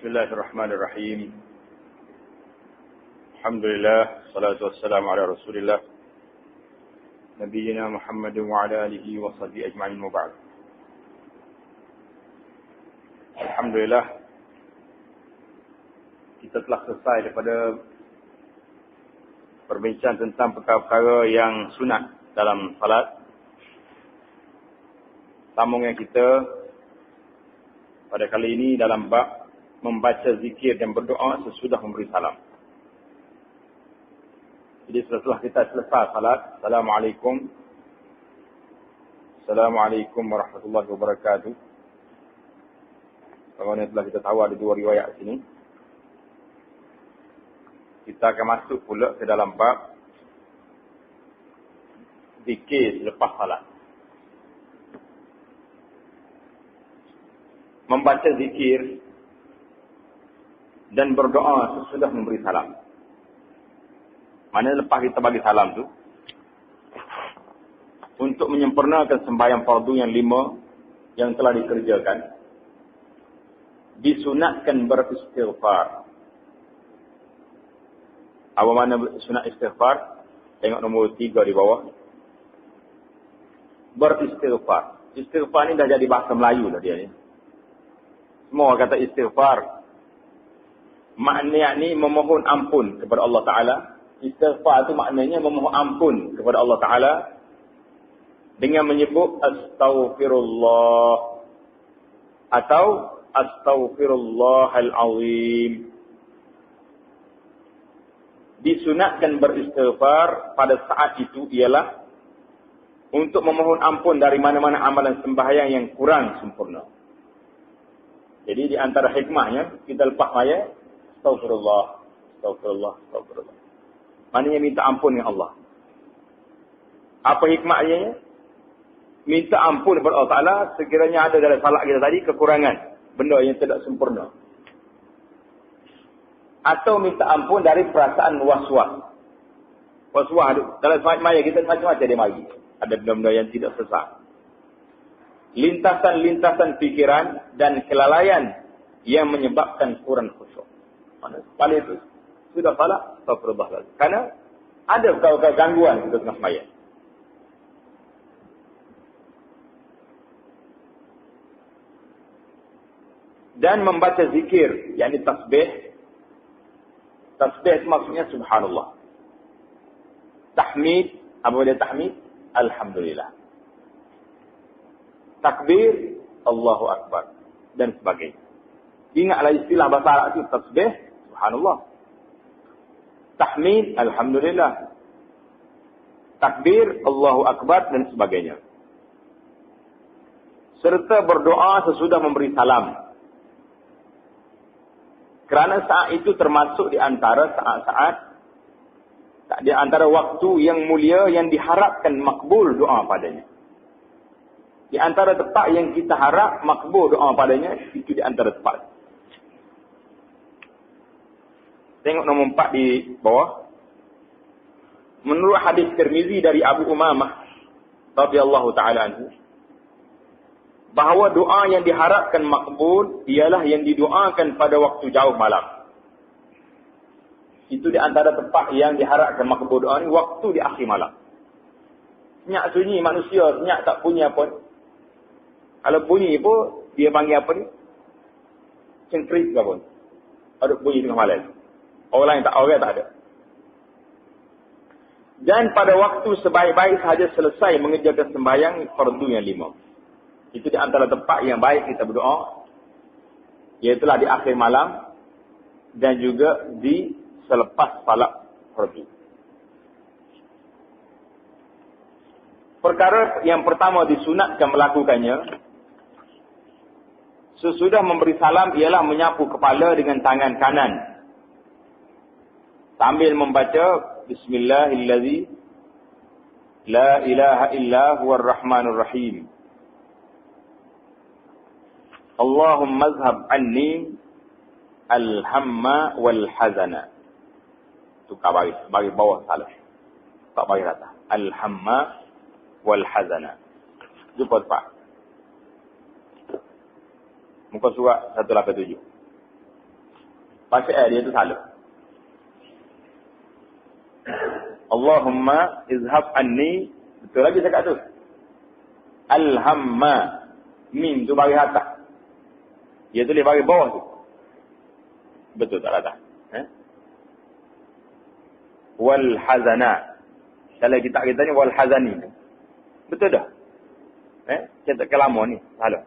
Bismillahirrahmanirrahim. Alhamdulillah, salatu wassalamu ala Rasulillah Nabiyyina Muhammadin wa ala alihi wa sahbihi ajma'in wa ba'd. Alhamdulillah, kita telah selesai daripada perbincangan tentang perkara-perkara yang sunat dalam salat. Sambungan kita pada kali ini dalam bab membaca zikir dan berdoa sesudah memberi salam. Jadi setelah kita selesai salat, Assalamualaikum warahmatullahi wabarakatuh. Bagaimana telah kita tahu ada dua riwayat sini. Kita akan masuk pula ke dalam bab zikir selepas salat. Membaca zikir dan berdoa sesudah memberi salam. Mana lepas kita bagi salam tu, untuk menyempurnakan sembahyang fardu yang 5 yang telah dikerjakan, disunatkan beristighfar. Apa mana sunat istighfar? Tengok nombor 3 di bawah. Beristighfar. Istighfar ni dah jadi bahasa Melayu dah dia ni. Semua kata istighfar. Maknanya ni memohon ampun kepada Allah Ta'ala. Istighfar tu maknanya memohon ampun kepada Allah Ta'ala dengan menyebut astaghfirullah atau astaghfirullahal azim. Disunatkan beristighfar pada saat itu ialah untuk memohon ampun dari mana-mana amalan sembahyang yang kurang sempurna. Jadi di antara hikmahnya kita lepas maya Astagfirullah. Maknanya minta ampun dengan Allah. Apa hikmahnya? Minta ampun kepada Allah Ta'ala sekiranya ada dalam salat kita tadi kekurangan. Benda yang tidak sempurna. Atau minta ampun dari perasaan was-was. Was-was dalam salat maya kita macam-macam dia mari. Ada benda-benda yang tidak sesat. Lintasan-lintasan fikiran dan kelalaian yang menyebabkan kurang khusyuk. Pada itu sudah salah, astagfirullah. Karena ada perkara-perkara gangguan kita tengah sembahyang. Dan membaca zikir, yakni tasbih. Tasbih itu maksudnya subhanallah. Tahmid, apa dia tahmid? Alhamdulillah. Takbir, Allahu Akbar. Dan sebagainya. Ingatlah istilah bahasa Arab itu tasbih, subhanallah. Tahmid, alhamdulillah. Takbir, Allahu Akbar dan sebagainya. Serta berdoa sesudah memberi salam. Kerana saat itu termasuk di antara saat-saat, di antara waktu yang mulia yang diharapkan makbul doa padanya. Di antara tempat yang kita harap makbul doa padanya, itu di antara tempat. Tengok nombor 4 di bawah. Menurut hadis Tirmizi dari Abu Umamah radhiyallahu ta'ala anhu, bahawa doa yang diharapkan makbul ialah yang didoakan pada waktu jauh malam. Itu di antara tempat yang diharapkan makbul doa ni, waktu di akhir malam. Senyap sunyi manusia, senyap tak punya apa. Kalau bunyi pun, dia panggil apa ni? Cengkris ke pun. Ada bunyi tengah malam. Orang tak ada. Dan pada waktu sebaik-baik sahaja selesai mengerjakan sembahyang fardu yang 5. Itu di antara tempat yang baik kita berdoa. Iaitulah di akhir malam. Dan juga di selepas salat fardu. Perkara yang pertama disunatkan melakukannya sesudah memberi salam ialah menyapu kepala dengan tangan kanan. Sambil membaca Bismillahirrahmanirrahim. La ilaha illa huwar rahmanur rahim. Allahumma azhab anni al-hamma wal hazana. Itu bagi bawah salah. Tak bagi rata. Al-hamma wal hazana. Jumpa Pak. Muka surat 187. Baca dia tu salah. Allahumma izhab anni. Betul lagi cakap tu. Alhamma. Mim tu bagi atas. Dia tulis bagi bawah tu. Betul tak atas? Wal hazana. Kalau kita ni wal hazani. Betul dah? Cetakan lama ni salah.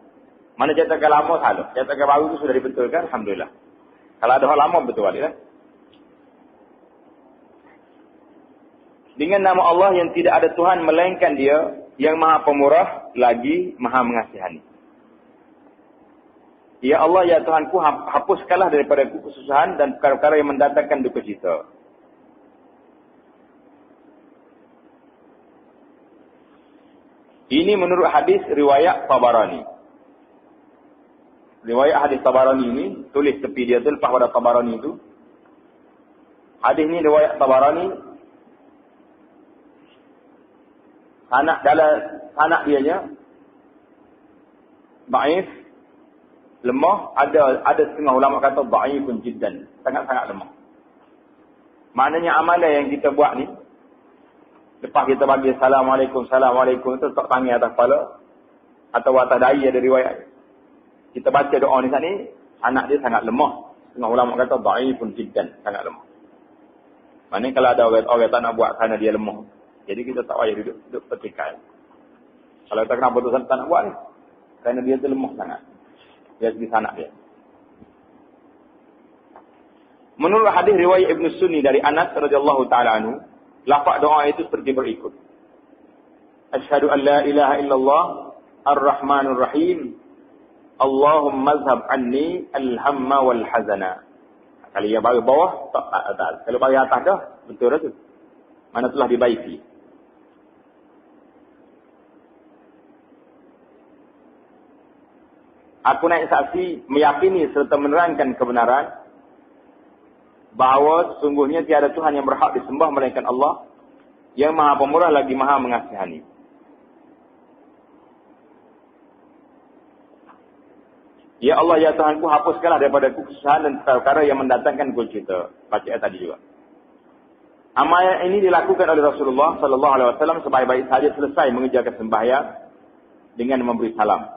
Mana cetakan lama salah. Cetakan baru tu sudah dibetulkan, alhamdulillah. Kalau ada hal lama betul balik. Dengan nama Allah yang tidak ada Tuhan melainkan Dia, yang Maha Pemurah lagi Maha Mengasihani. Ya Allah, ya Tuhanku, hapuskanlah daripada kesusahan dan perkara-perkara yang mendatangkan duka cita. Ini menurut hadis riwayat Tabarani. Riwayat hadis Tabarani ini, tulis tepi dia tu, lepas pada Tabarani itu. Hadis ni riwayat Tabarani. Sanak dianya dhaif, lemah, ada setengah ulama kata dhaifun jiddan, sangat-sangat lemah. Maknanya amalan yang kita buat ni, lepas kita bagi assalamualaikum tu tak tangan atas kepala atau atas dahi, ada riwayat. Kita baca doa ni saat ni, anak dia sangat lemah. Setengah ulama kata dhaifun jiddan, sangat lemah. Maknanya kalau ada orang tak nak buat kerana dia lemah, jadi kita tak payah duduk petikai. Kalau kita kenapa tu tak nak buat ni? Kerana dia tu lemah sangat. Dia segi sanak dia. Menurut hadis riwayat Ibn Sunni dari Anas radhiyallahu ta'ala anhu, lafaz doa itu seperti berikut. Asyhadu an la ilaha illallah ar-Rahmanur Rahim. Allahumma azhab anni al-hamma wal hazana. Kalau yang bagi bawah, tak atas. Kalau bagi atas dah, betul dah tu. Mana telah dibaiki. Aku naik saksi meyakini serta menerangkan kebenaran bahawa sesungguhnya tiada Tuhan yang berhak disembah melainkan Allah yang Maha Pemurah lagi Maha Mengasihani. Ya Allah, ya Tuhanku, hapuskanlah daripada kesusahan dan perkara yang mendatangkan duka cita. Baca ayat tadi juga. Amal ini dilakukan oleh Rasulullah sallallahu alaihi wasallam sebaik-baik saja selesai mengerjakan sembahyang dengan memberi salam.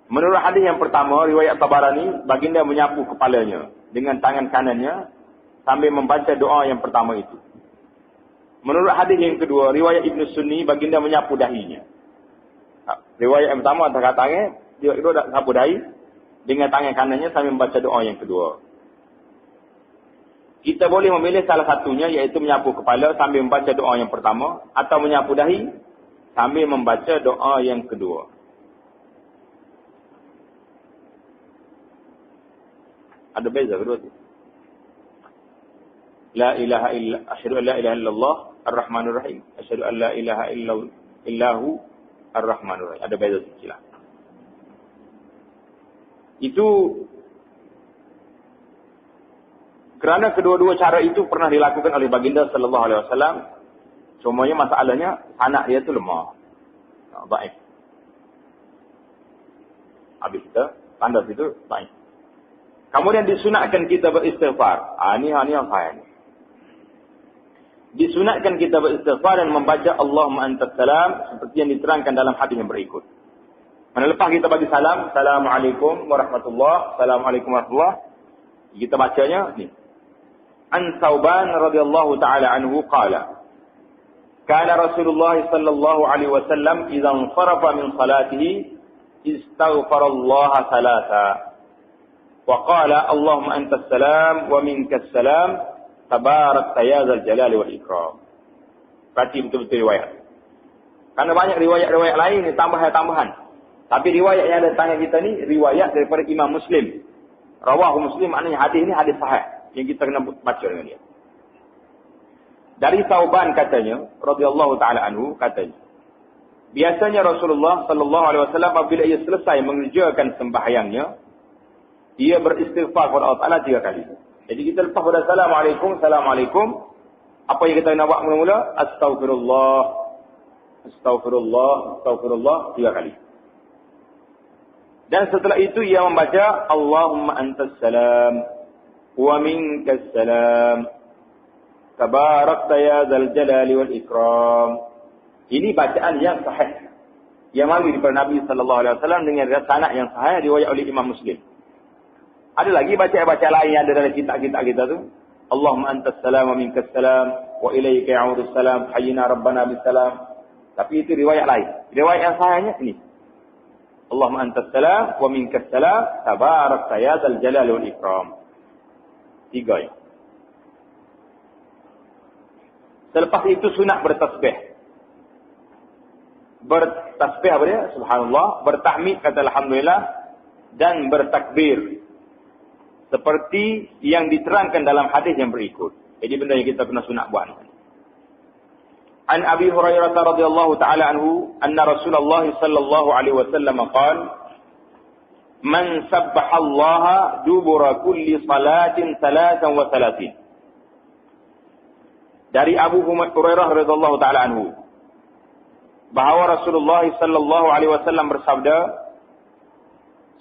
Menurut hadis yang pertama, riwayat Tabarani, baginda menyapu kepalanya dengan tangan kanannya sambil membaca doa yang pertama itu. Menurut hadis yang kedua, riwayat Ibn Sunni, baginda menyapu dahinya. Riwayat yang pertama atas tangan, dia dak sapu dahi dengan tangan kanannya sambil membaca doa yang kedua. Kita boleh memilih salah satunya, iaitu menyapu kepala sambil membaca doa yang pertama, atau menyapu dahi sambil membaca doa yang kedua. Ada beza kedua tu. La ilaha illa, asyhadu an la ilaha illallah ar-Rahmanur Rahim. Asyhadu an la ilaha illahu ar-Rahmanur Rahim. Ada beza sikit lah. Itu kerana kedua-dua cara itu pernah dilakukan oleh baginda sallallahu alaihi wasallam. Cumanya masalahnya anak dia tu lemah. Baik. Habis kita tanda situ baik. Kemudian disunatkan kita beristighfar. Ini yang saya. Disunatkan kita beristighfar dan membaca Allahumma antas salam seperti yang diterangkan dalam hadis yang berikut. Mana lepas kita bagi salam, Assalamualaikum warahmatullahi, Assalamualaikum warahmatullahi, kita bacanya ni. An Thauban radhiyallahu ta'ala anhu qala, kana Rasulullah sallallahu alaihi wasallam idza ansarafa min salatihi istaghfarallaha thalatha. وقال اللهم أنت السلام ومنك السلام تبارك يا ذا الجلال والإكرام. Perhati betul-betul riwayat. Karena banyak riwayat-riwayat lain ni tambahan-tambahan. Tapi riwayat yang ada tangan kita ni riwayat daripada Imam Muslim. Rawahu Muslim, maknanya hadis ni hadis sahih yang kita kena baca dengan dia. Dari Thauban katanya, radhiyallahu taala anhu katanya, biasanya Rasulullah sallallahu alaihi wasallam apabila ia selesai mengerjakan sembahyangnya, dia beristighfar kepada Allah Ta'ala 3 kali. Jadi kita lepas pada Assalamualaikum, Assalamualaikum, apa yang kita nak buat mula-mula? Astaghfirullah, Astaghfirullah, Astaghfirullah 3 kali. Dan setelah itu ia membaca Allahumma antas salam, wa minkas salam. Tabarakta ya dzal jalali wal ikram. Ini bacaan yang sahih. Yang mari daripada Nabi sallallahu alaihi wasallam dengan sanad yang sahih riwayat oleh Imam Muslim. Ada lagi bacaan-bacaan lain yang ada dalam kitab-kitab kita tu. Allahumma antas salam wa minkas salam wa ilaika ya'udus salam hayyina rabbana bis salam. Tapi itu riwayat lain. Riwayat yang sahihnya ini. Allahumma antas salam wa minkas salam tabarakta ya dzal jalali wal ikram. 3 ya. Selepas itu sunat bertasbih. Bertasbih apa dia? Subhanallah. Bertahmid kata alhamdulillah. Dan bertakbir. Seperti yang diterangkan dalam hadis yang berikut. Jadi benda yang kita kena sunat buat. An Abi Hurairah radhiyallahu taala anhu anna Rasulullah sallallahu alaihi wasallam qala man sabbaha Allah dubura kulli salatin 33. Dari Abu Hurairah radhiyallahu taala anhu bahawa Rasulullah sallallahu alaihi wasallam bersabda,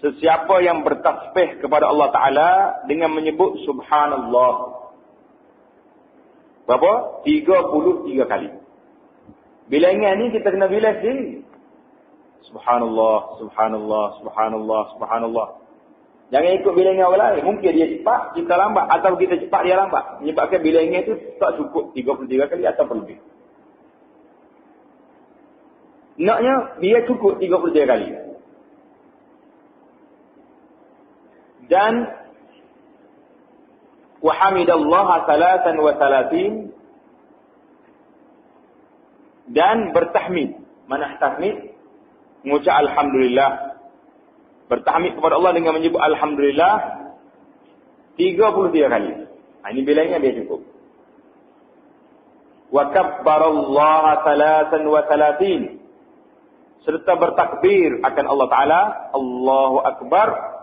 sesiapa yang bertasbih kepada Allah Ta'ala dengan menyebut Subhanallah. Berapa? 33 kali. Bilangan ni kita kena bilang sendiri. Subhanallah, Subhanallah, Subhanallah, Subhanallah. Jangan ikut bilangan orang lain. Mungkin dia cepat, kita lambat. Atau kita cepat, dia lambat. Menyebabkan bilangan itu tak cukup 33 kali atau lebih. Naknya, dia cukup 33 kali. Dan wahamidallaha 33 dan bertahmid. Mana tahmid? Mengucap alhamdulillah. Bertahmid kepada Allah dengan menyebut alhamdulillah 33 kali. Ini bilangnya dia cukup. Wa kabbarallaha 33 serta bertakbir akan Allah Ta'ala Allahu Akbar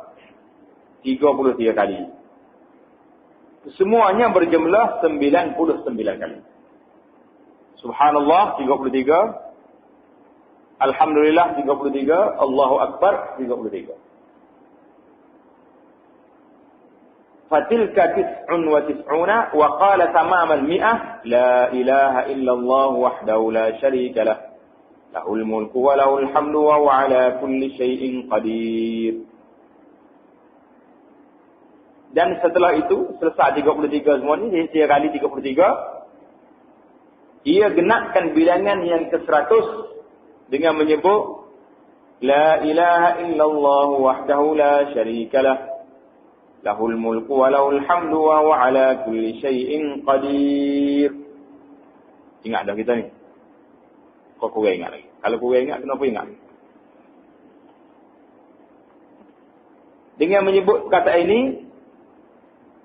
33 kali. Semuanya berjumlah 99 kali. Subhanallah 33. Alhamdulillah 33. Allahu Akbar 33. Fatilka 99 wa qala tamam al-mi'ah la ilaha illallah wahdahu la syarika lah. Lahul mulku wa lahul hamdu wa huwa ala kulli syai'in qadir. Dan setelah itu, selesai 33 semua ni, dia kali 33, ia genapkan bilangan yang ke-100 dengan menyebut La ilaha illallah wahdahu la syarikalah. Lahul mulku wa lahul hamdu wa huwa ala kulli syai'in qadir. Ingat dah kita ni? Kau kurang ingat lagi. Kalau kurang ingat, kenapa ingat? Dengan menyebut kata ini,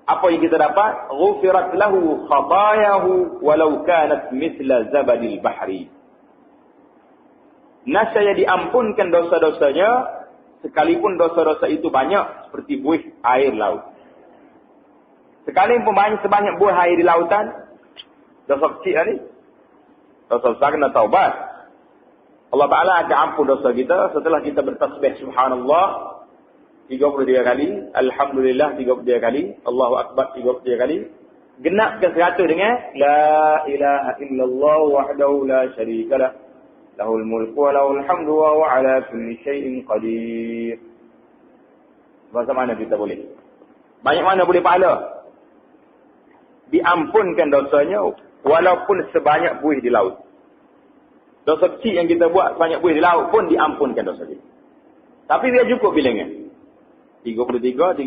apa yang kita dapat? Ghufirat lahu khatayahu walau kanat mithla zabadil bahri. Nascaya diampunkan dosa-dosanya sekalipun dosa-dosa itu banyak seperti buih air laut. Sekalipun sebanyak buih air di lautan, dosa kecil ni, dosa besar kena taubat. Allah Ta'ala akan ampun dosa kita setelah kita bertasbih subhanallah 33 kali, alhamdulillah 33 kali, Allahu Akbar 33 kali. Genapkan 100 dengan la ilaha illallah wahdahu la syarikalah. Lahul mulku wa lahul hamdu wa huwa ala kulli syai'in qadir. Bahasa mana kita boleh? Banyak mana boleh pahala? Diampunkan dosanya walaupun sebanyak buih di laut. Dosa kecil yang kita buat sebanyak buih di laut pun diampunkan dosa kita. Tapi dia cukup bilangan. 33.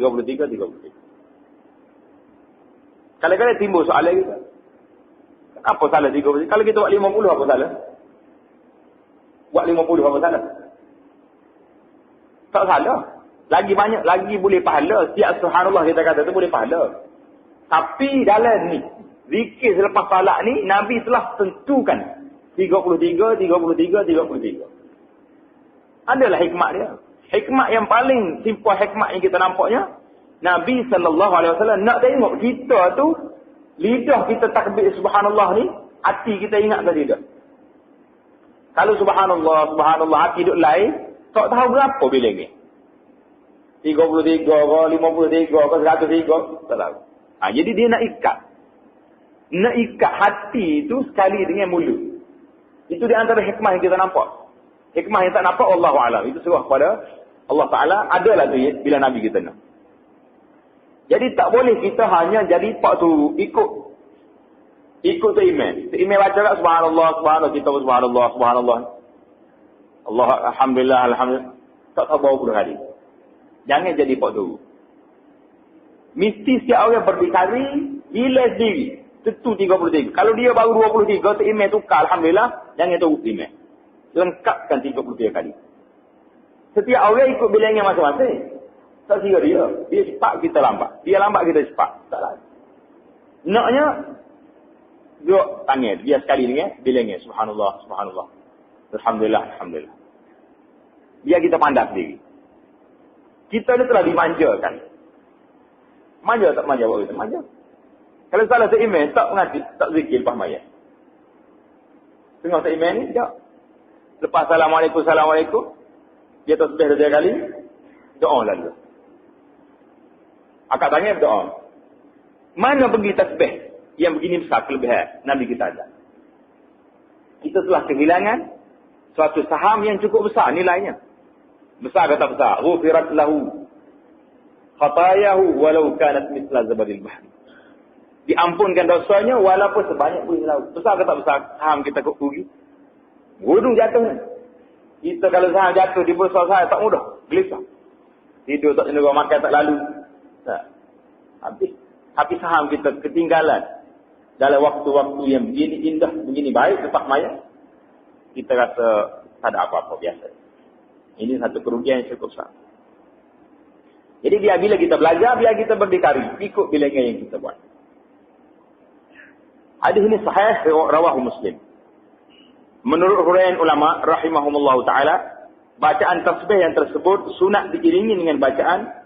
Kadang-kadang timbul soalan kita. Apa salah 33? Kalau kita buat 50, apa salah? Buat 50, apa salah? Tak salah. Lagi banyak, lagi boleh pahala. Setiap subhanallah kita kata tu boleh pahala. Tapi dalam ni, zikir selepas salat ni, Nabi telah tentukan 33. Adalah hikmat dia. Hikmat yang paling simple, hikmat yang kita nampaknya, Nabi SAW nak tengok kita tu, lidah kita takbir subhanallah ni, hati kita ingat ke tidak? Kalau subhanallah, hati duduk lain, tak tahu berapa bilangan. 33 ke, 53 ke, 103, tak tahu. Jadi dia nak ikat. Nak ikat hati itu sekali dengan mulut. Itu di antara hikmah yang kita nampak. Hikmah yang tak nampak, Allahu a'lam. Itu serah kepada Allah Ta'ala. Adalah tu bila Nabi kita nak. Jadi tak boleh kita hanya jadi pak tu ikut tu imam. Tu imam baca kat subhanallah, subhanallah, kita subhanallah, subhanallah. Allah, alhamdulillah, alhamdulillah. Tak tahu berapa puluh hari. Jangan jadi pak tu. Mesti setiap orang berdikari, bila sendiri. Tentu 33. Kalau dia baru 23, tu imam tukar, alhamdulillah, jangan tu imam. Lengkapkan 33 kali. Setiap orang ikut bilangnya masing-masing. Tak kira dia. Dia cepat, kita lambat. Dia lambat, kita cepat. Tak lah. Naknya, duduk tangan. Dia sekali dengan bilangnya. Subhanallah, subhanallah. Alhamdulillah, alhamdulillah. Biar kita pandang sendiri. Kita ni telah dimanjakan. Manja tak manja buat kita? Manja. Kalau salah seiman, tak mengaji, tak zikir, lepas maya. Tengok seiman ni, sekejap. Lepas Assalamualaikum, Assalamualaikum. Dia tasbih 2 kali. Doa lalu. Akak tanya berdoa. Mana pergi tasbih yang begini besar kelebihan Nabi kita ada? Kita telah kehilangan suatu saham yang cukup besar nilainya. Besar kata besar. Ghufirat lahu khatayahu walau kanat mithla zabadil bahri. Diampunkan dosanya walaupun sebanyak buih laut. Besar kata besar saham kita kok rugi. Gunung jatuh. Kita kalau saham jatuh di bursa saya tak mudah. Gelisah. Tidur tak cenderung, makan tak lalu. Tak. Habis saham kita ketinggalan dalam waktu-waktu yang begini indah, begini baik, lepas maya, kita rasa tak ada apa-apa biasa. Ini satu kerugian yang cukup besar. Jadi bila kita belajar, biar kita berdikari, ikut bilangan yang kita buat. Hadis ini sahih rawahu Muslim. Menurut huraian ulama rahimahumullah taala, bacaan tasbih yang tersebut sunat diiringi dengan bacaan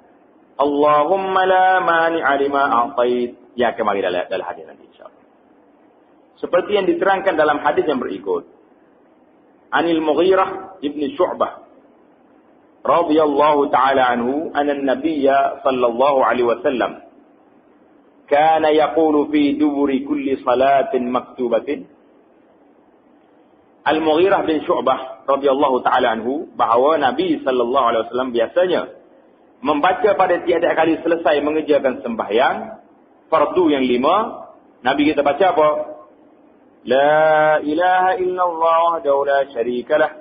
Allahumma la mani'a lima a'tait. Ya, kemari dalam hadis nanti insya-Allah. Seperti yang diterangkan dalam hadis yang berikut. Anil Mughirah ibn Syu'bah radhiyallahu ta'ala anhu anna an-nabiyya sallallahu alaihi wasallam kana yaqulu fi duburi kulli salatin maktubatin. Al-Mughirah bin Syu'bah radhiyallahu ta'ala anhu bahawa Nabi sallallahu alaihi wasallam biasanya membaca pada tiada kali selesai mengerjakan sembahyang fardu yang 5, Nabi kita baca apa? La ilaha illallah wahdahu la syarikalah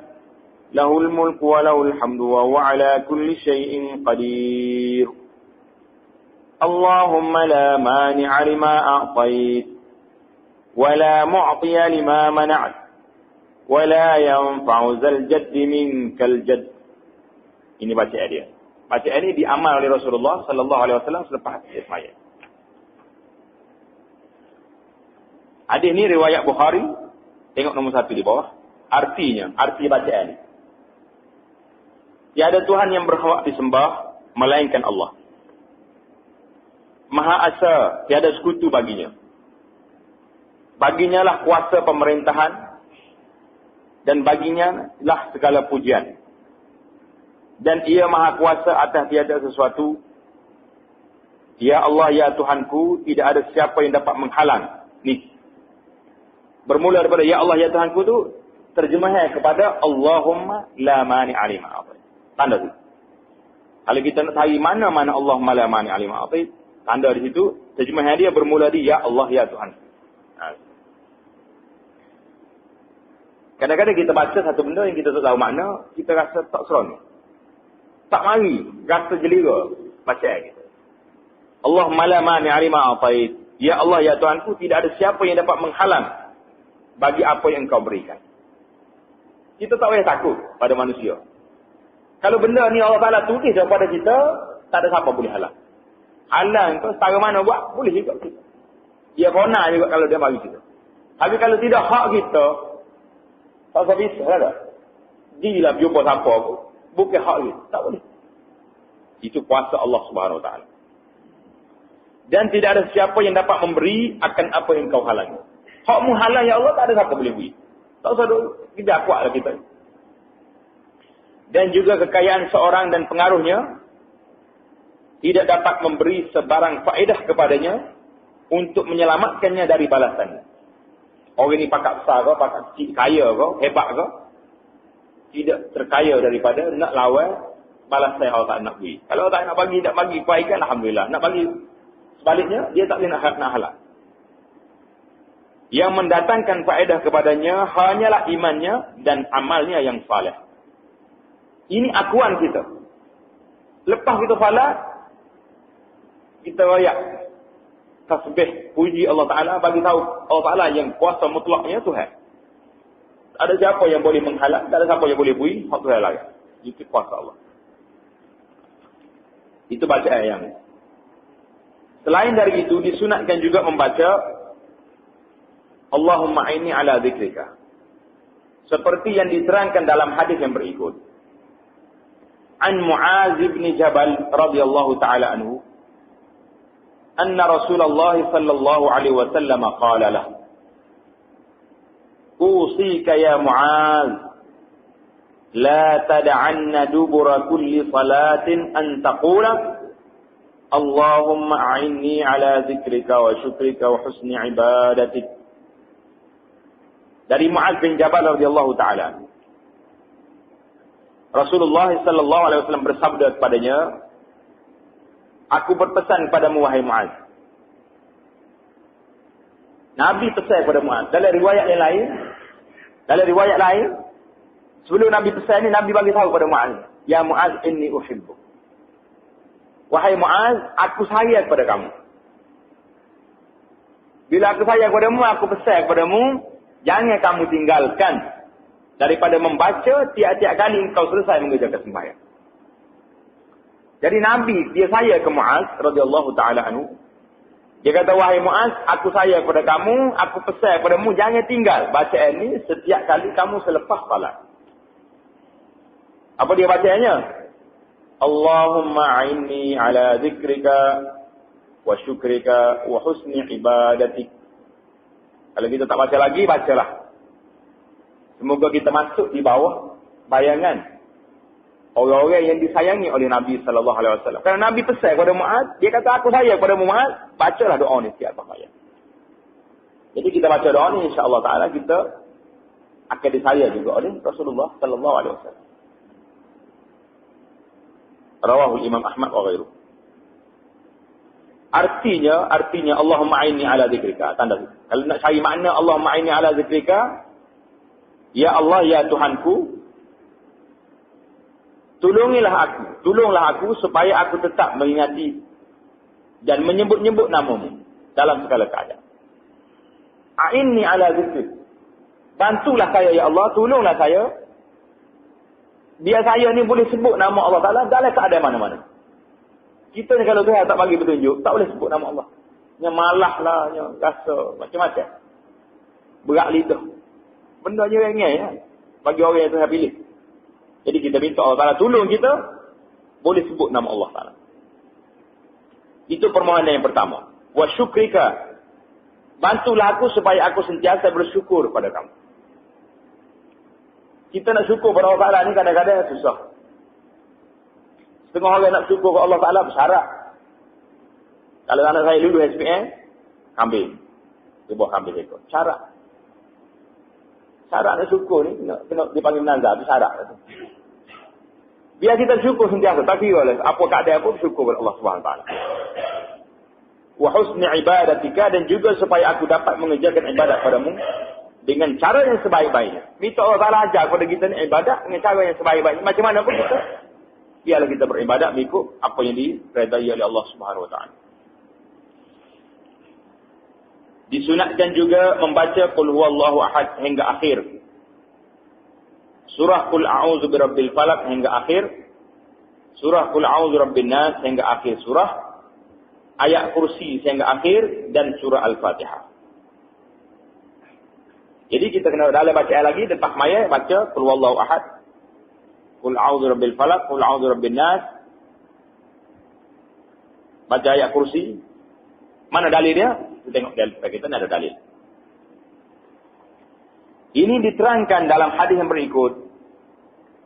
lahul mulku wa lahul hamdu wa huwa ala kulli syai'in qadir. Allahumma la mani'a lima a'tait wa la mu'tiya lima mana'at wa la yanfa'u zal jaddi minkal jadd. Ini bacaan dia. Bacaan ini diamal oleh Rasulullah sallallahu alaihi wasallam selepas sembahyang. Hadis ini riwayat Bukhari. Tengok nombor 1 di bawah. Arti bacaan ini. Tiada Tuhan yang berhak disembah melainkan Allah. Maha Esa, tiada sekutu baginya. Baginya lah kuasa pemerintahan dan baginya lah segala pujian. Dan ia maha kuasa atas tiada sesuatu. Ya Allah, ya Tuhanku, tidak ada siapa yang dapat menghalang. Ni. Bermula daripada ya Allah, ya Tuhanku tu terjemahan kepada Allahumma la mani'a lima a'tait. Tanda tu. Kalau kita nak cari mana Allahumma la mani'a lima a'tait, tanda di situ, terjemahan dia bermula di ya Allah, ya Tuhan. Kadang-kadang kita baca satu benda yang kita tak tahu makna, kita rasa tak seronok. Tak mari, rasa jelira bacaan kita. Allahumma la mani'a lima a'tait. Ya Allah, ya Tuhanku, tidak ada siapa yang dapat menghalang bagi apa yang Engkau berikan. Kita tak payah takut pada manusia. Kalau benda ni Allah Ta'ala tulis daripada kita, tak ada siapa boleh halang. Halang tu, setara mana buat, boleh juga kita. Dia kona juga kalau dia bagi kita. Tapi kalau tidak hak kita, tak bisa lah tak. Dia jumpa siapa pun, bukan hak kita. Tak boleh. Itu kuasa Allah Subhanahu Wa Ta'ala. Dan tidak ada siapa yang dapat memberi akan apa yang kau halangi. Hakmu halang ya Allah, tak ada siapa boleh beri. Tak usah kita kuatlah kita. Dan juga kekayaan seorang dan pengaruhnya tidak dapat memberi sebarang faedah kepadanya untuk menyelamatkannya dari balasannya. Orang ini pakak besar ke, pakak kecil, kaya ke, hebat ke, tidak terkaya daripada nak lawan balasan Allah tak nak bagi. Kalau tak nak bagi, tak bagi kebaikan, alhamdulillah. Nak bagi sebaliknya, dia tak boleh nak halal. Yang mendatangkan faedah kepadanya hanyalah imannya dan amalnya yang saleh. Ini akuan kita. Lepas kita salat, kita rayak tasbih, puji Allah Ta'ala, bagi tahu Allah Ta'ala yang kuasa mutlaknya Tuhan. Tak ada siapa yang boleh menghalang, tak ada siapa yang boleh puji, hak Tuhan lagi. Itu kuasa Allah. Itu bacaan yang. Selain dari itu, disunatkan juga membaca Allahumma aini ala zikrika. Seperti yang diterangkan dalam hadis yang berikut. An Mu'az bin Jabal radhiyallahu ta'ala anhu. Anna Rasulullah sallallahu alaihi wasallam qala lahu. Usika ya Mu'az. La tad'anna dubura kulli salatin an taqula Allahumma a'inni ala zikrika wa syukrika wa husni ibadatik. Dari Mu'az bin Jabal radhiyallahu ta'ala. Rasulullah sallallahu alaihi wasallam bersabda kepadanya, aku berpesan kepadamu wahai Mu'az. Nabi pesan kepada Mu'az. Dalam riwayat yang lain, sebelum Nabi pesan ni, Nabi bagi tahu kepada Mu'az, ya Mu'az inni uhibbuk. Wahai Mu'az, aku sayang kepada kamu. Bila aku sayang kepadamu, aku pesan kepadamu, jangan kamu tinggalkan daripada membaca tiap-tiap kali engkau selesai mengerjakan sembahyang. Jadi Nabi, dia sayang ke Mu'az radhiyallahu ta'ala anhu. Dia kata, wahai Mu'az, aku sayang kepada kamu, aku pesan kepadamu, jangan tinggal bacaan ini setiap kali kamu selepas salat. Apa dia bacaannya? Allahumma a'inni ala zikrika wa syukrika wa husni ibadatik. Kalau kita tak baca lagi, bacalah. Semoga kita masuk di bawah bayangan orang-orang yang disayangi oleh Nabi sallallahu alaihi wasallam. Kerana Nabi pesan kepada Mu'az, dia kata aku sayang kepada Mu'az, bacalah doa ni setiap sembahyang. Jadi kita baca doa ni, insya-Allah taala kita akan disayang juga oleh Rasulullah sallallahu alaihi wasallam. Rawahu Imam Ahmad wa ghairuh. Artinya Allahumma a'inni ala zikrika. Tanda itu. Kalau nak cari makna Allahumma a'inni ala zikrika, ya Allah, ya Tuhanku, tolonglah aku supaya aku tetap mengingati dan menyebut-nyebut namamu dalam segala keadaan. A'inni ala zikrik. Bantulah saya ya Allah, tolonglah saya. Biar saya ni boleh sebut nama Allah Ta'ala dalam keadaan mana-mana. Kita ni kalau Tuhan tak bagi petunjuk, tak boleh sebut nama Allah. Yang malah lah, yang rasa macam-macam. Berat lidah. Benda je ringan ya. Bagi orang yang Tuhan pilih. Jadi kita minta Allah Ta'ala tolong kita, boleh sebut nama Allah Ta'ala. Itu permohonan yang pertama. Wa syukrika. Bantulah aku supaya aku sentiasa bersyukur pada kamu. Kita nak syukur pada Allah Ta'ala ni kadang-kadang susah. Setengah orang nak syukur kepada Allah Ta'ala bersyarat. Kalau anak saya dulu SPM, kambing. Dia buah kambing ekor. Syarat. Syarat nak syukur ni, kena dipanggil nazar. Itu syarat. Biar kita syukur sentiasa. Tak kira oleh apa keadaan pun syukur kepada Allah Subhanahu Wa Ta'ala. Wa husni ibadatika, dan juga supaya aku dapat mengerjakan ibadat padamu dengan cara yang sebaik-baiknya. Minta Allah Ta'ala ajar kepada kita ni ibadat dengan cara yang sebaik-baiknya. Macam mana pun kita, biarlah kita beribadat mengikut apa yang diredai oleh Allah Subhanahu Wa Ta'ala. Disunatkan juga membaca Qul huwallahu ahad hingga akhir. Surah Qul a'udzu birabbil falaq hingga akhir. Surah Qul a'udzu birabbin nas hingga akhir surah. Ayat kursi hingga akhir, dan surah Al-Fatihah. Jadi kita kena dalam bacaan lagi, lepas maya baca Qul huwallahu ahad, Qul a'udzu birabbil falaq, Qul a'udzu birabbin nas. Baca ayat kursi. Mana dalilnya? Kita tengok dalil kita ni ada dalil. Ini diterangkan dalam hadis yang berikut.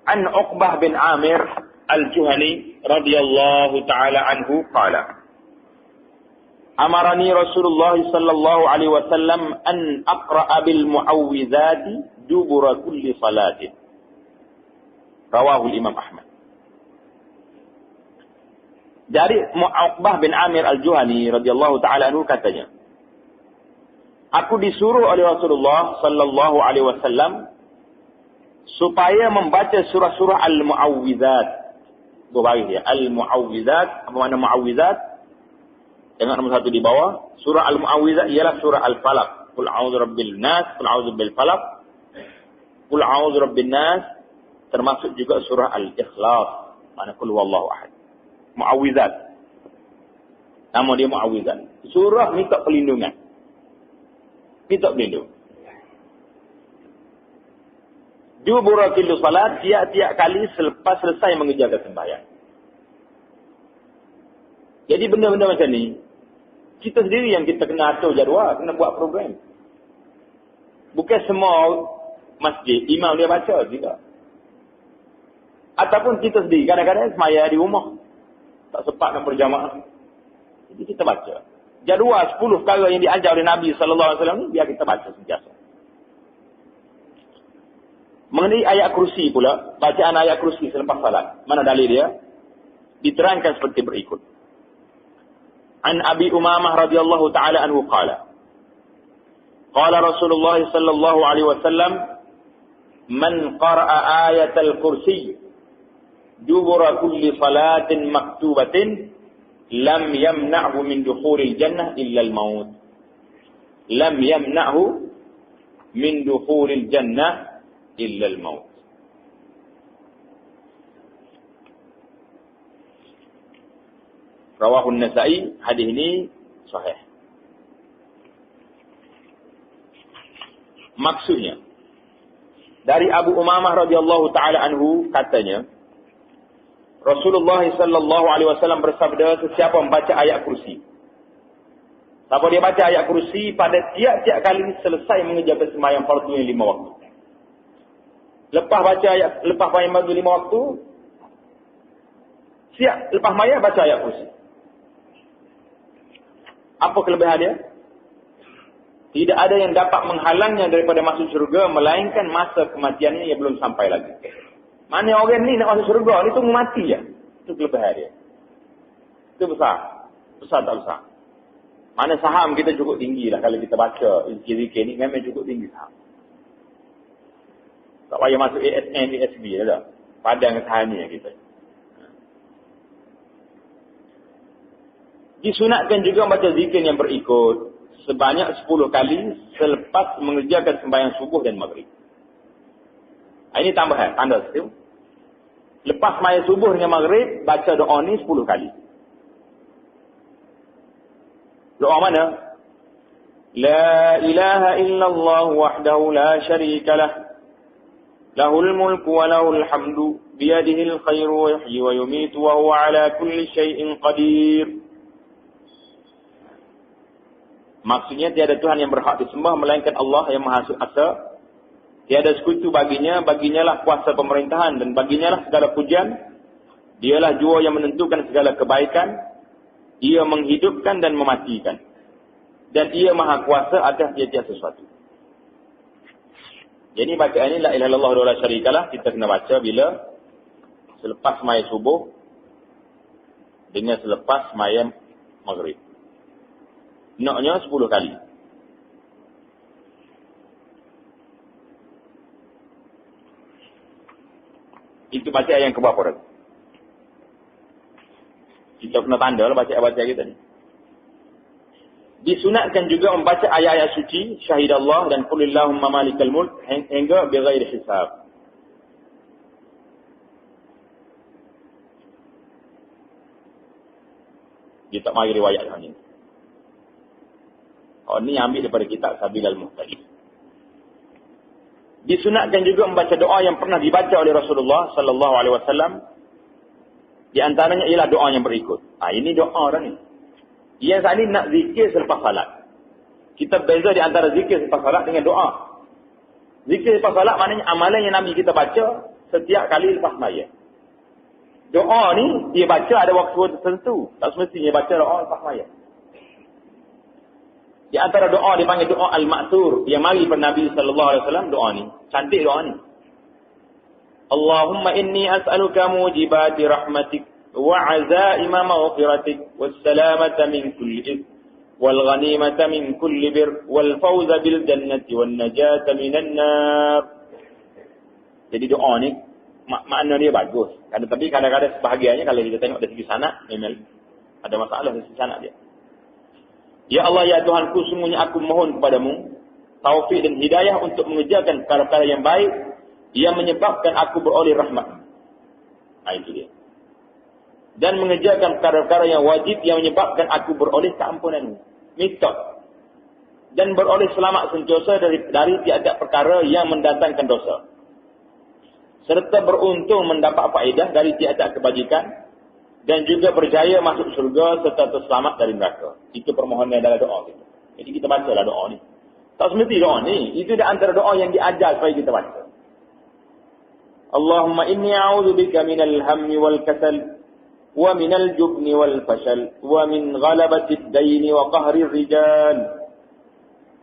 An Uqbah bin Amir Al-Juhani radhiyallahu taala anhu qala. Amarani Rasulullah sallallahu alaihi wasallam an aqra'a bil mu'awwidzati dubura kulli salatin. Rawahu Imam Ahmad. Dari Uqbah bin Amir Al-Juhani radhiyallahu taala anhu katanya, aku disuruh oleh Rasulullah sallallahu alaihi wasallam supaya membaca surah-surah Al-Mu'awwidzat. Berbaris ya, Al-Mu'awwidzat. Apa makna Mu'awwidzat? Tengok nombor 1 di bawah. Surah Al-Mu'awwidzat ialah surah Al-Falaq. Qul a'udzu rabbil nas, qul a'udzu bil falaq, qul a'udzu rabbin nas, termasuk juga surah Al-Ikhlas. Makna qul huwallahu ahad. Mu'awwidzat. Nama dia Mu'awwidzat. Surah minta perlindungan. Minta berlindung. Dubura kulli salat, tiap-tiap kali selepas selesai mengerjakan sembahyang. Jadi benda-benda macam ni, kita sendiri yang kita kena atur jadual, kena buat program. Bukan semua masjid, imam dia baca, tidak. Ataupun kita sendiri, kadang-kadang semaya di rumah. Tak sempat nak berjamaah. Jadi kita baca. Jadual 10 perkara yang diajar oleh Nabi SAW ni, biar kita baca sentiasa. Mengenai ayat kursi pula, bacaan ayat kursi selepas salat. Mana dalil dia? Diterangkan seperti berikut. An Abi Umamah radhiyallahu ta'ala anhu qala. Qala Rasulullah sallallahu alaihi wasallam, man qara'a ayatal kursi dubura kulli salatin maktubatin lam yamna'hu min dukhulil jannah illa al-maut. Lam yamna'hu min dukhulil jannah illa al-maut. Rawahu An-Nasa'i, hadis ini sahih. Maksudnya, dari Abu Umamah radhiyallahu taala anhu katanya, Rasulullah sallallahu alaihi wasallam bersabda, sesiapa membaca ayat kursi. Siapa dia baca ayat kursi pada tiap-tiap kali selesai mengerjakan sembahyang fardu yang 5 waktu. Lepas baca ayat, lepas sembahyang fardu 5 waktu, siap lepas maya baca ayat kursi. Apa kelebihan dia? Tidak ada yang dapat menghalangnya daripada masuk syurga, melainkan masa kematiannya yang belum sampai lagi. Mana orang ni nak masuk syurga, ni tunggu mati je. Itu kelebihan dia. Itu besar. Besar tak besar? Mana saham kita cukup tinggi lah kalau kita baca zikir-zikir ni, memang cukup tinggi saham. Tak payah masuk ASN, ASB dah. Padang sahamiah kita. Disunatkan juga baca zikir yang berikut sebanyak 10 kali selepas mengerjakan sembahyang subuh dan maghrib. Ini tambahan, tanda situ. Lepas sembahyang subuh dengan maghrib, baca doa ni 10 kali. Doa mana? La ilaha illallah wahdahu la syarika lah. Lahul mulku wa lahul hamdu biyadihil khairu wa yuhyi wa yumitu wa huwa ala kulli syai'in qadir. Maksudnya tiada Tuhan yang berhak disembah melainkan Allah yang Maha Esa. Tiada sekutu baginya, baginya lah kuasa pemerintahan dan baginya lah segala pujian. Dialah jua yang menentukan segala kebaikan. Ia menghidupkan dan mematikan. Dan ia Maha Kuasa atas tiap-tiap sesuatu. Jadi bacaan ini la ilaha illallah wa la syarikalah kita kena baca bila selepas sembahyang subuh dengan selepas sembahyang maghrib. Naknya 10 kali. Itu baca yang keberapa dah? Kita kena tanda lah baca kita ni. Disunatkan juga membaca ayat-ayat suci, syahidallah dan qulillahumma malikal mulk hingga bighairi hisab. Dia tak mari riwayat ni. Oh, ni ambil daripada kitab Sabilal Muhtadi. Disunatkan juga membaca doa yang pernah dibaca oleh Rasulullah sallallahu alaihi wasallam. Di antaranya ialah doa yang berikut. Ini doa dah ni. Yang saat ni nak zikir selepas salat. Kita beza di antara zikir selepas salat dengan doa. Zikir selepas salat maknanya amalan yang Nabi kita baca setiap kali lepas sembahyang. Doa ni dia baca ada waktu tertentu. Tak semestinya baca doa lepas sembahyang. Di antara doa dipanggil doa al-ma'thur yang mari pada Nabi sallallahu alaihi wasallam doa ni. Cantik doa ni. Allahumma inni as'aluka mujibati rahmatik wa 'azaima maghfiratik was salamata min kulli ith wal ghanimata min kulli bir wal fawza bil jannati wan najata minan nar. Jadi doa ni makna dia bagus. Tapi kadang-kadang sebahagiannya kalau kita tengok dari segi sanad memang ada masalah dari segi sanad dia. Ya Allah, ya Tuhanku, sungguhnya aku mohon kepadamu taufik dan hidayah untuk mengerjakan perkara-perkara yang baik yang menyebabkan aku beroleh rahmat. Itu dia. Dan mengerjakan perkara-perkara yang wajib yang menyebabkan aku beroleh keampunan. Minta. Dan beroleh selamat sentosa dari tiada perkara yang mendatangkan dosa. Serta beruntung mendapat faedah dari tiada kebajikan. Dan juga berjaya masuk surga serta terselamat dari neraka. Itu permohonan dalam doa kita. Jadi kita bacalah doa ni. Tak semesti doa ni. Itu di antara doa yang diajar supaya kita baca. Allahumma inni a'udzubika minal hammi wal kasal. Wa minal jubni wal fashal. Wa min ghalabatid daini wa qahrir rijal.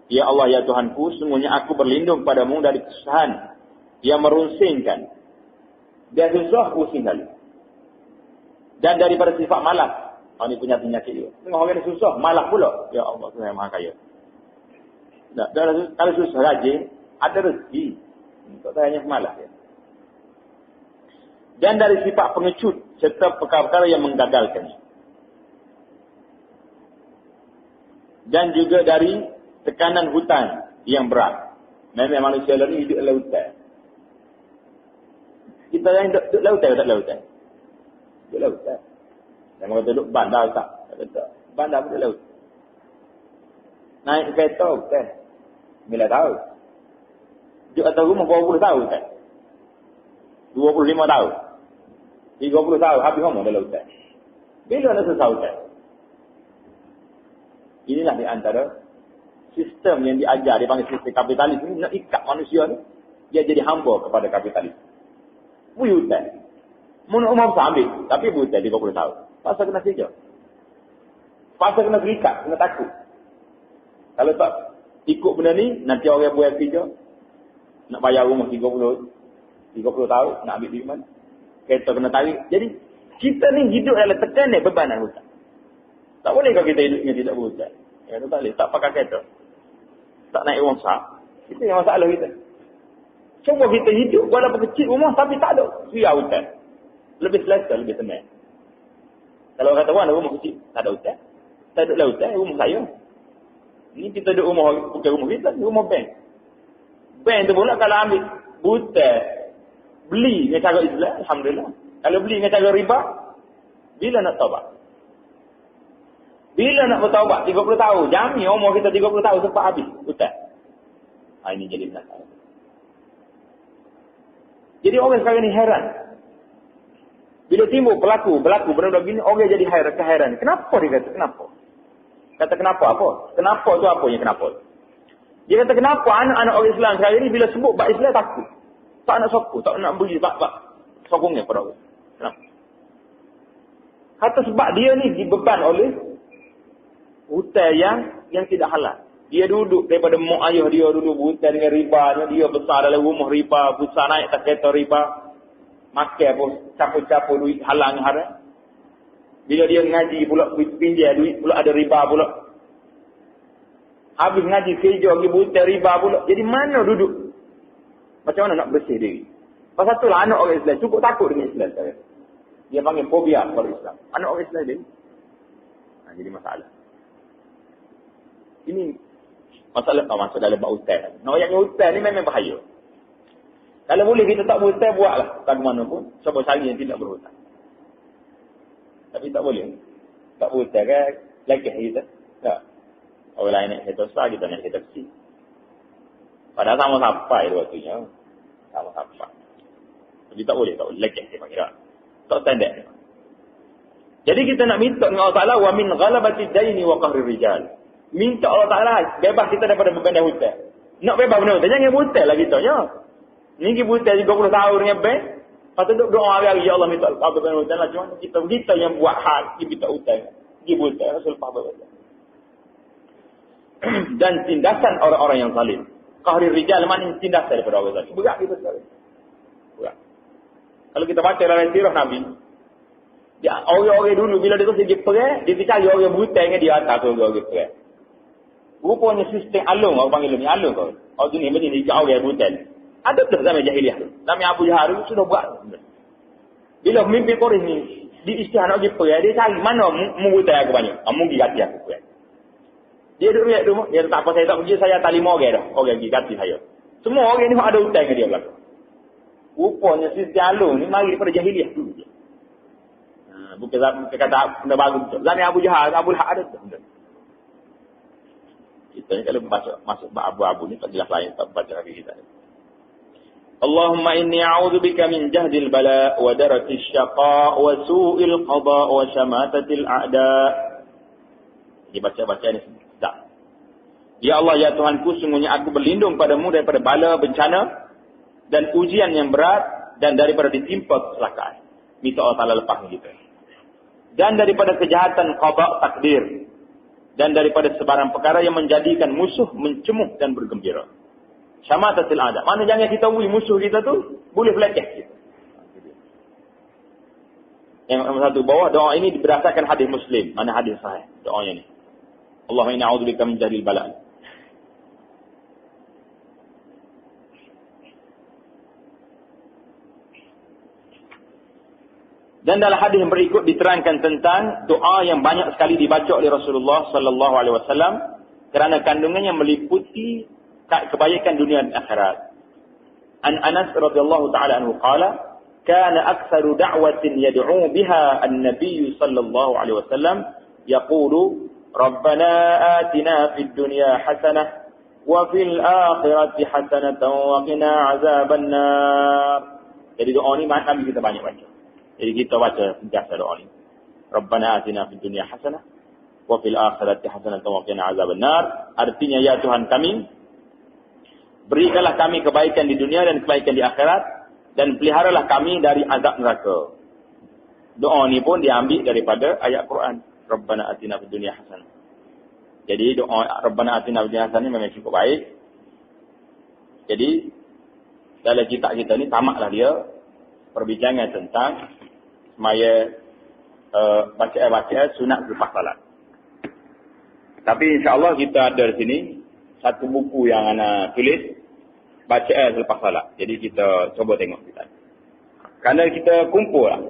Ya Allah, ya Tuhanku, sungguhnya aku berlindung padamu dari kesusahan yang merunsingkan. Dan susah pusing kali. Dan daripada sifat malas. Ini punya penyakit dia. Tengok orang yang susah, malas pula. Ya Allah, Tuhan yang maha kaya. Kalau susah rajin, ada rezeki. Untuk saya hanya malas. Ya. Dan dari sifat pengecut, serta perkara-perkara yang menggagalkannya. Dan juga dari tekanan hutan yang berat. Memang manusia lain hidup dalam hutan. Kita yang duduk lautan, tak lautan. Duduk laut tak? Jangan kata duduk bandar tak? Tak. Bandar pun duduk laut. Naik kereta tak? 9 tahun. Duduk atas rumah 20 tahun tak? 25 tahun. 30 tahun. Habis rumah dalam laut tak? Bila nak selesai tak? Inilah di antara sistem yang diajar. Dia panggil sistem kapitalis ni. Nak ikat manusia ni. Dia jadi hamba kepada kapitalis. Buyut tak? Menurut umum saya ambil. Tapi buta 30 tahun. Pasal kena kerja. Pasal kena terikat. Kena takut. Kalau tak ikut benda ni, nanti orang buat kerja. Nak bayar rumah 30 tahun. Nak ambil duit mana. Kereta kena tarik. Jadi, kita ni hidup dalam tekanan bebanan hutang. Tak boleh kalau kita hidupnya tidak berhutang. Ya, tak boleh. Tak pakai kereta. Tak naik wang sah. Itu yang masalah kita. Cuba kita hidup walaupun kecil rumah tapi tak ada. Suya hutang. Lebih selesa, lebih tenang. Kalau kata orang ada rumah kecil, tak ada hutang. Tak ada hutang, rumah saya. Ini kita duduk rumah, bukan rumah kita, rumah bank. Bank tu pula kalau ambil hutang, beli dengan cara Islam, Alhamdulillah. Kalau beli dengan cara riba, bila nak taubat? Bila nak bertaubat? 30 tahun. Jamin umur kita 30 tahun sempat habis hutang. Ini jadi masalah. Jadi orang sekarang ni heran. Bila timbul berlaku benda-benda begini, orang jadi kehairan. Kenapa dia kata? Kenapa? Kata kenapa apa? Kenapa tu apa yang kenapa? Dia kata kenapa anak-anak orang Islam sekarang ni bila sebut bab Islam takut. Tak nak sokong, tak nak beri bab sokongnya pada orang. Kenapa? Kata sebab dia ni dibeban oleh hutang yang tidak halal. Dia duduk daripada mak ayah dia duduk berhutang dengan riba. Dia besar dalam rumah riba, besar naik tak kereta riba. Makan pun capur-capur duit halang haram. Bila dia ngaji pula pinjam duit pula ada riba pula. Habis ngaji kerja pergi buta riba pula. Jadi mana duduk? Macam mana nak bersih diri? Pasal itulah anak orang Islam cukup takut dengan Islam. Dia panggil fobia kepada Islam. Anak orang Islam dia. Jadi masalah. Ini masalah masuk dalam bab hutang. Nah, yang hutang ni memang bahaya. Kalau boleh kita tak berhutang, buatlah. Tak mana pun. Siapa cari yang tidak berhutang. Tapi tak boleh. Tak berhutang kan, lekeh kita. Tak. Orang lain naik kereta besar, kita naik kereta kecil. Padahal sama sampai itu waktunya. Sama sampai. Jadi tak boleh. Lekeh dia panggil. Tak standard. Jadi kita nak minta dengan Allah Ta'ala, wa min ghalabati daini wa qahri rijal. Minta Allah Ta'ala bebas kita daripada beban hutang. Nak bebas benar hutang, jangan berhutang lah kita. Ya. Ni kita buta 30 tahun dengan bank. Lepas tu doa hari-hari, ya Allah minta apa-apa hutang lah. Cuma kita yang buat hal, kita minta hutang. Kita buta, Rasul lepas apa-apa. dan tindasan orang-orang yang zalim. Qahrir rijal maknanya tindasan daripada orang zalim. Berat kita sekali. Berat. Kalau kita baca dalam sirah Nabi, dia orang-orang dulu bila dia pergi perang, dia cari orang buta dengan dia atas orang-orang perang. Rupanya sistem alung, orang panggil ni alung kau. Orang dunia mesti dia orang buta. Ada dah zaman jahiliah tu. Nama Abu Jahal tu sudah buat. Bila mimpi Quraisy ni di istihan nak pergi perang, dia cari mana mengbuta aku banyak. Mungkin ganti aku perang. Dia duduk lihat tu, dia tak apa saya tak pergi, saya tak 5 orang dah. Orang pergi ganti saya. Semua orang ni ada hutang dengan dia belakang. Rupanya sistem alung ni mari daripada jahiliah dulu. Bukan kata benda baru betul. Zaman Abu Jahal, Abu Lahab ada tu. Kita ni kalau masuk abu-abu ni tak jelas lain, tak baca lagi kita. Allahumma inni a'udzubika min jahdil bala wa darakis syaqa wa su'il qada wa syamatatil a'da. Dia baca ni sedap. Ya Allah, ya Tuhanku, sungguhnya aku berlindung padamu daripada bala bencana dan ujian yang berat dan daripada ditimpa kecelakaan. Minta Allah Ta'ala lepaskan kita. Dan daripada kejahatan qada takdir. Dan daripada sebarang perkara yang menjadikan musuh mencemuh dan bergembira. Syamatatil a'da. Mana jangan kita musuh kita tu boleh meleceh kita. Yang nombor 1 bawah, doa ini berdasarkan hadis Muslim. Mana hadis sahih doanya ni? Allahumma inna a'udzubika min jahlil bala. Dan dalam hadis yang berikut diterangkan tentang doa yang banyak sekali dibaca oleh Rasulullah sallallahu alaihi wasallam kerana kandungannya meliputi kebaikan dunia dan akhirat. An Anas radhiyallahu taala anhu qala, "Kana aktsaru da'watin yad'u biha an-nabiy sallallahu alaihi wasallam yaqulu, Rabbana atina fid dunya hasanah wa fil akhirati hasanatan wa qina azabannar." Jadi doa ni Nabi kita banyak baca. Jadi kita baca sentiasa doa ni. Rabbana atina fid dunya hasanah wa fil akhirati hasanatan wa qina azabannar. Artinya, ya Tuhan kami, berikanlah kami kebaikan di dunia dan kebaikan di akhirat dan peliharalah kami dari azab neraka. Doa ni pun diambil daripada ayat Quran. Rabbana atina fid dunya hasanah. Jadi doa Rabbana atina fid dunya hasanah memang cukup baik. Jadi dalam kitab kita ni tamatlah dia perbincangan tentang semaya bacaan sunat lepas salat. Tapi insya-Allah kita ada di sini satu buku yang ana tulis bacaan selepas salat. Jadi kita cuba tengok kita. Kerana kita kumpul lah.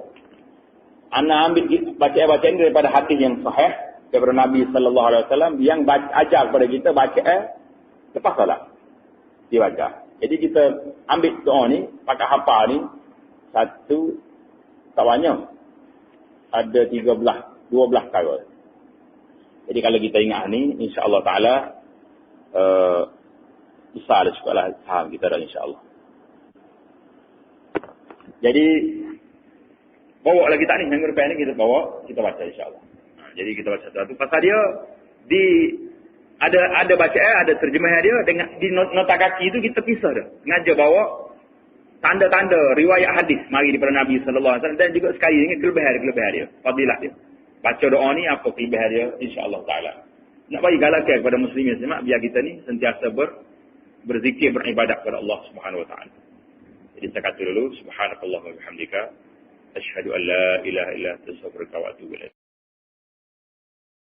Ana ambil bacaan-bacaan daripada hadis yang sahih daripada Nabi sallallahu alaihi wasallam yang ajar kepada kita bacaan lepas salat. Dibaca. Jadi kita ambil doa ni, pakai hafal ni satu tak banyak. Ada 12 perkara. Jadi kalau kita ingat ni, insya-Allah taala besar cukuplah saham kita dah insya-Allah. Jadi bawa lagi tak ni minggu depan ni kita bawa, kita baca insya-Allah. Jadi kita baca satu pasal dia di ada bacaan, ada terjemahan dia dengan di nota kaki tu kita pisah dah. Sengaja bawa tanda-tanda riwayat hadis mari daripada Nabi sallallahu alaihi wasallam dan juga sekali dengan kelebihan dia, fadilah dia. Baca doa ni apa kelebihan dia insya-Allah taala. Nak bagi galakan kepada muslimin semua biar kita ni sentiasa berzikir beribadat kepada Allah Subhanahu wa taala. Jadi saya kata dulu subhanakallahumma wa bihamdika asyhadu an la ilaha illa anta astaghfiruka wa atubu ilaik.